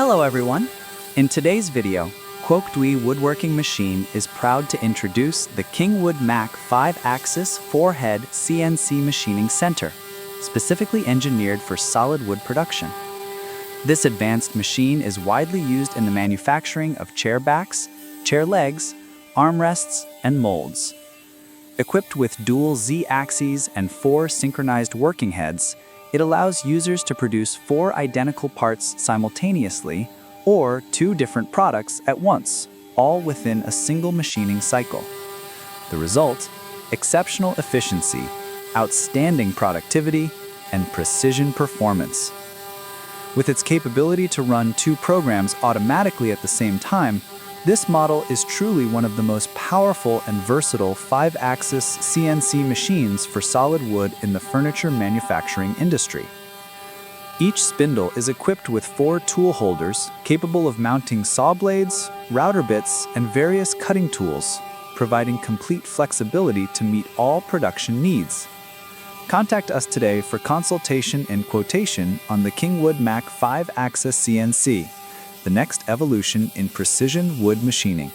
Hello everyone! In today's video, QUOC Woodworking Machine is proud to introduce the Kingwoodmac 5-axis 4-head CNC machining center, specifically engineered for solid wood production. This advanced machine is widely used in the manufacturing of chair backs, chair legs, armrests, and molds. Equipped with dual Z-axes and 4 synchronized working heads, it allows users to produce 4 identical parts simultaneously or 2 different products at once, all within a single machining cycle. The result: exceptional efficiency, outstanding productivity, and precision performance. With its capability to run 2 programs automatically at the same time, this model is truly one of the most powerful and versatile 5-axis CNC machines for solid wood in the furniture manufacturing industry. Each spindle is equipped with 4 tool holders capable of mounting saw blades, router bits, and various cutting tools, providing complete flexibility to meet all production needs. Contact us today for consultation and quotation on the Kingwoodmac 5-axis CNC, the next evolution in precision wood machining.